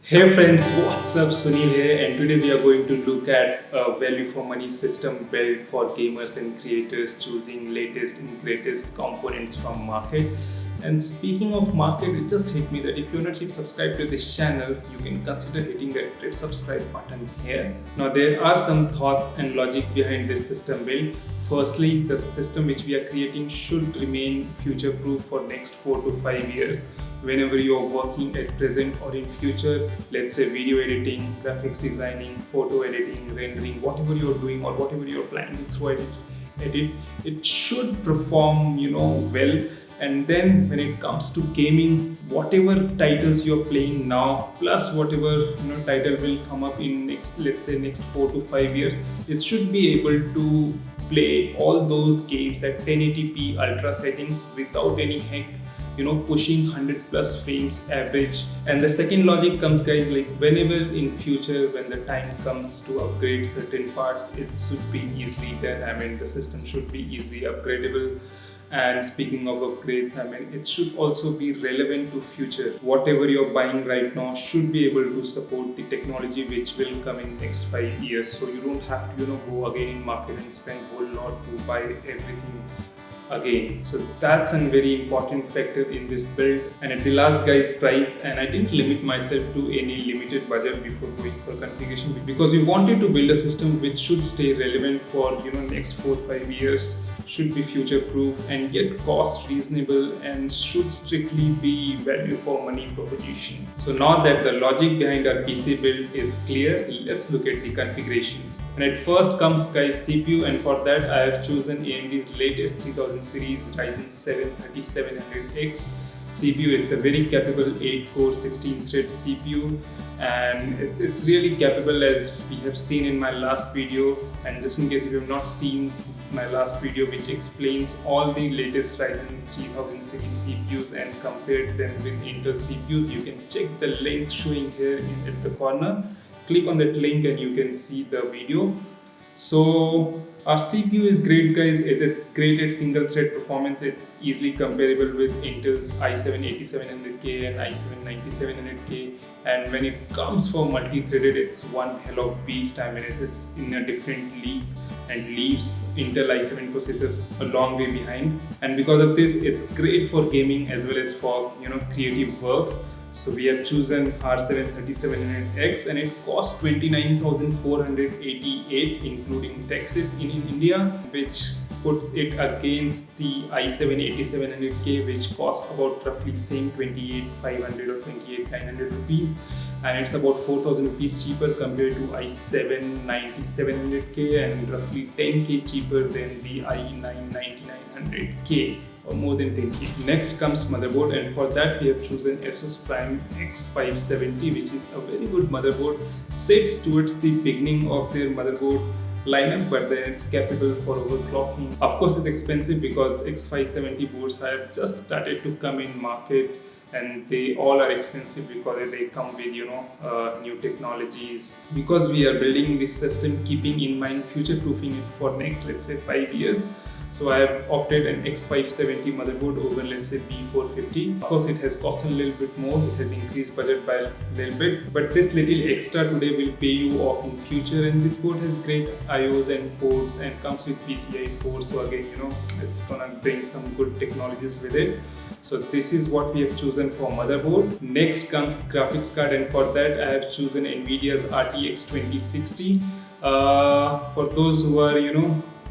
Hey friends, what's up? Sunil here, and today we are going to look at a value for money system built for gamers and creators choosing latest and greatest components from market. And speaking of market, it just hit me that if you're not hit subscribe to this channel, you can consider hitting that red subscribe button here. Now there are some thoughts and logic behind this system build. Firstly, the system which we are creating should remain future proof for next 4 to 5 years. Whenever you are working at present or in future, let's say video editing, graphics designing, photo editing, rendering, whatever you're doing or whatever you're planning to edit, it should perform well. And then when it comes to gaming, whatever titles you're playing now plus whatever title will come up in next, let's say next 4 to 5 years, it should be able to play all those games at 1080p ultra settings without any hang, pushing 100 plus frames average. And the second logic comes, guys, like whenever in future when the time comes to upgrade certain parts, it should be easily done. I mean, the system should be easily upgradable. And speaking of upgrades, I mean, it should also be relevant to future. Whatever you're buying right now should be able to support the technology which will come in next 5 years. So you don't have to, go again in market and spend a whole lot to buy everything again. So that's a very important factor in this build. And at the last, guys, price, and I didn't limit myself to any limited budget before going for configuration, because we wanted to build a system which should stay relevant for next 4-5 years, should be future proof and yet cost reasonable, and should strictly be value for money proposition. So now that the logic behind our PC build is clear, let's look at the configurations. And at first comes, guys, CPU, and for that I have chosen AMD's latest 3000 series Ryzen 7 3700X CPU. It's a very capable 8-core 16-thread CPU, and it's really capable, as we have seen in my last video. And just in case if you have not seen my last video which explains all the latest Ryzen 3000 series CPUs and compared them with Intel CPUs, you can check the link showing here at the corner. Click on that link and you can see the video. So our CPU is great, guys. It's great at single thread performance. It's easily comparable with Intel's i7-8700K and i7-9700K. And when it comes for multi-threaded, it's one hell of beast. I mean, it's in a different league and leaves Intel i7 processors a long way behind. And because of this, it's great for gaming as well as for creative works. So we have chosen R7 3700X, and it costs 29,488 including taxes in India, which puts it against the i7-8700K, which costs about roughly same 28,500 or 28,900 rupees, and it's about 4,000 rupees cheaper compared to i7-9700K and roughly 10k cheaper than the i9-9900K. Or more than 10k. Next comes motherboard, and for that we have chosen Asus Prime X570, which is a very good motherboard, sits towards the beginning of their motherboard lineup, but then it's capable for overclocking. Of course, it's expensive because X570 boards have just started to come in market, and they all are expensive because they come with new technologies. Because we are building this system keeping in mind future proofing it for next, let's say, 5 years, so I have opted an X570 motherboard over, let's say, B450. Of course, it has cost a little bit more. It has increased budget by a little bit, but this little extra today will pay you off in future. And this board has great IOs and ports and comes with PCI 4. So again, it's gonna bring some good technologies with it. So this is what we have chosen for motherboard. Next comes graphics card, and for that I have chosen Nvidia's RTX 2060. For those who are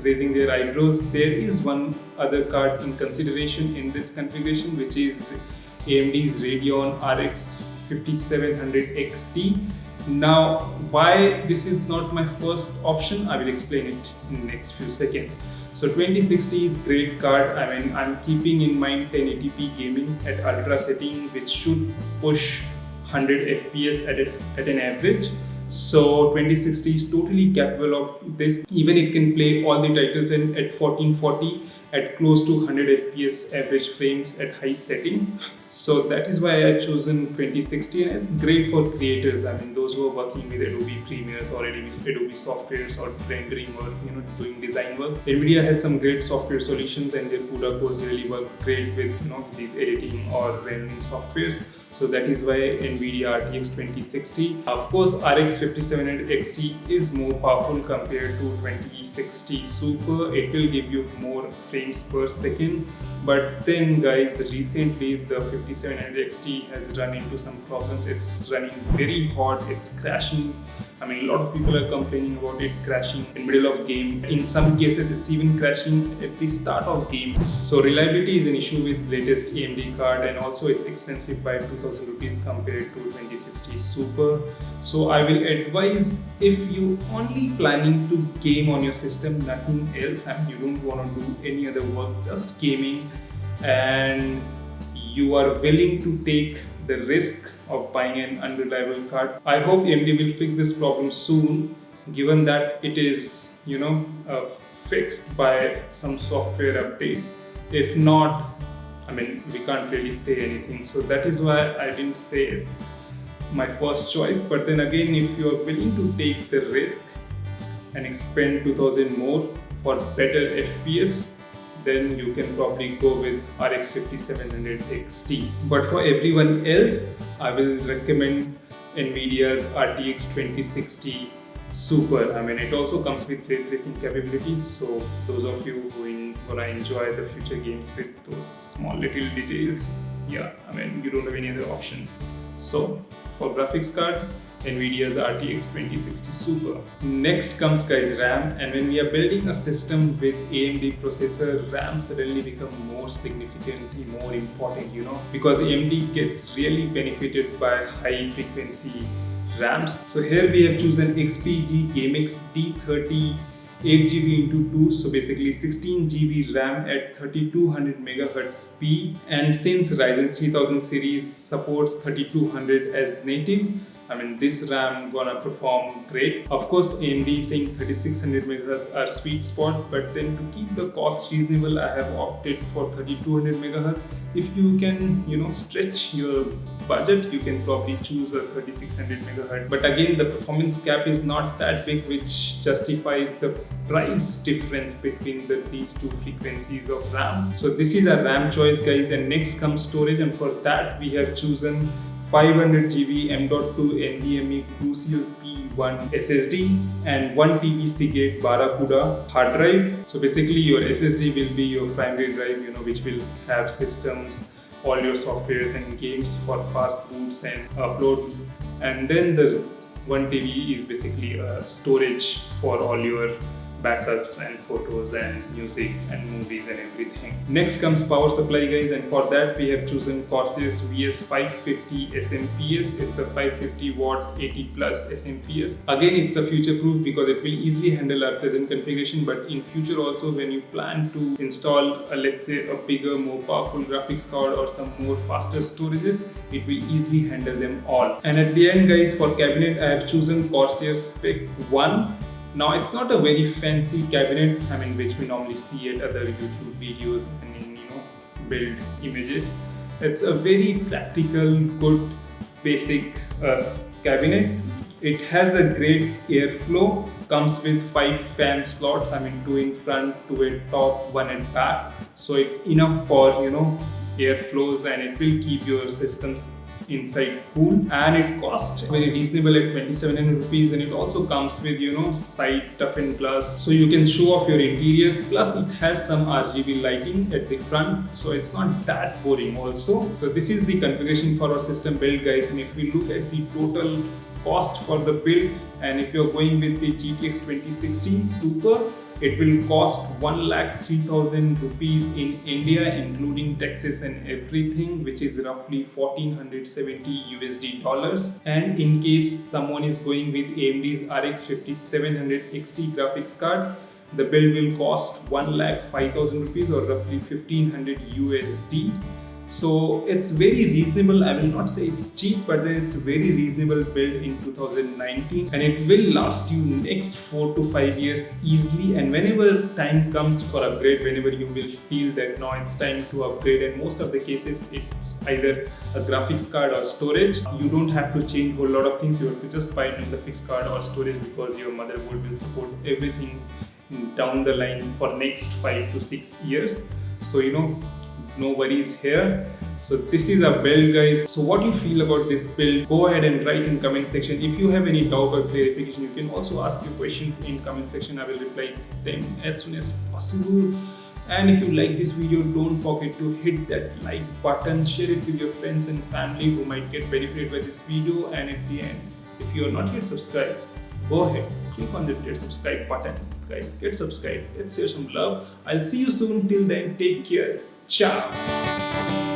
raising their eyebrows, there is one other card in consideration in this configuration, which is AMD's Radeon RX 5700 XT. Now, why this is not my first option, I will explain it in the next few seconds. So 2060 is great card. I mean, I'm keeping in mind 1080p gaming at ultra setting, which should push 100 FPS at an average. So 2060 is totally capable of this. Even it can play all the titles at 1440 at close to 100 FPS average frames at high settings. So that is why I chosen 2060, and it's great for creators. I mean, those who are working with Adobe Premieres or Adobe softwares or rendering or doing design work. Nvidia has some great software solutions, and their CUDA cores really work great with these editing or rendering softwares. So that is why Nvidia RTX 2060. Of course, RX 5700 XT is more powerful compared to 2060 Super. It will give you more frames per second. But then guys, recently the 5700 XT has run into some problems. It's running very hot, it's crashing. I mean, a lot of people are complaining about it crashing in middle of game. In some cases, it's even crashing at the start of game. So reliability is an issue with latest AMD card, and also it's expensive by 2000 rupees compared to 2060 Super. So I will advise, if you only planning to game on your system, nothing else, and you don't want to do any other work, just gaming, and you are willing to take the risk of buying an unreliable card. I hope AMD will fix this problem soon, given that it is fixed by some software updates. If not, I mean, we can't really say anything. So that is why I didn't say it's my first choice. But then again, if you are willing to take the risk and spend 2000 more for better FPS, then you can probably go with RX 5700 XT. But for everyone else, I will recommend Nvidia's RTX 2060 Super. I mean, it also comes with ray tracing capability, so those of you who gonna enjoy the future games with those small little details, yeah, I mean, you don't have any other options. So for graphics card, Nvidia's RTX 2060 Super. Next comes guys RAM, and when we are building a system with AMD processor, RAM suddenly become more significant, more important, because AMD gets really benefited by high frequency RAMs. So here we have chosen XPG GameX D30 8GB into 2, so basically 16GB RAM at 3200 MHz speed, and since Ryzen 3000 series supports 3200 as native, I mean, this RAM gonna perform great. Of course, AMD is saying 3600 MHz are sweet spot, but then to keep the cost reasonable, I have opted for 3200 MHz. If you can, stretch your budget, you can probably choose a 3600 MHz. But again, the performance gap is not that big, which justifies the price difference between these two frequencies of RAM. So this is a RAM choice, guys. And next comes storage, and for that we have chosen 500GB M.2 NVMe Crucial P1 SSD and 1TB Seagate Barracuda hard drive. So basically your SSD will be your primary drive, which will have systems, all your softwares and games for fast boots and uploads. And then the 1TB is basically a storage for all your backups and photos and music and movies and everything. Next comes power supply, guys, and for that we have chosen Corsair's VS550 SMPS. It's a 550 watt 80 plus SMPS. Again, it's a future proof because it will easily handle our present configuration, but in future also, when you plan to install let's say a bigger, more powerful graphics card or some more faster storages, it will easily handle them all. And at the end, guys, for cabinet I have chosen Corsair Spec 1. Now, it's not a very fancy cabinet, I mean, which we normally see at other YouTube videos and in build images. It's a very practical, good, basic cabinet. It has a great airflow, comes with 5 fan slots, I mean 2 in front, 2 at top, 1 at back. So it's enough for airflows, and it will keep your systems inside cool, and it costs very reasonable at 2700 rupees, and it also comes with side toughened glass, so you can show off your interiors. Plus it has some RGB lighting at the front, so it's not that boring also. So this is the configuration for our system build, guys, and if we look at the total cost for the build, and if you're going with the GTX 2060 Super, it will cost 1,03,000 rupees in India, including taxes and everything, which is roughly $1,470 USD. And in case someone is going with AMD's RX 5700 XT graphics card, the build will cost 1,05,000 rupees or roughly 1,500 USD. So it's very reasonable. I will not say it's cheap, but it's very reasonable build in 2019, and it will last you next 4 to 5 years easily. And whenever time comes for upgrade, whenever you will feel that now it's time to upgrade, and most of the cases it's either a graphics card or storage, you don't have to change a whole lot of things. You have to just buy the graphics card or storage, because your motherboard will support everything down the line for next 5 to 6 years. So no worries here. So this is a build, guys. So what you feel about this build, go ahead and write in comment section. If you have any doubt or clarification, you can also ask your questions in comment section. I will reply them as soon as possible. And if you like this video, don't forget to hit that like button, share it with your friends and family who might get benefited by this video. And at the end, if you are not yet subscribed, go ahead, click on the red subscribe button. Guys, get subscribed. Let's share some love. I'll see you soon. Till then, take care. Ciao.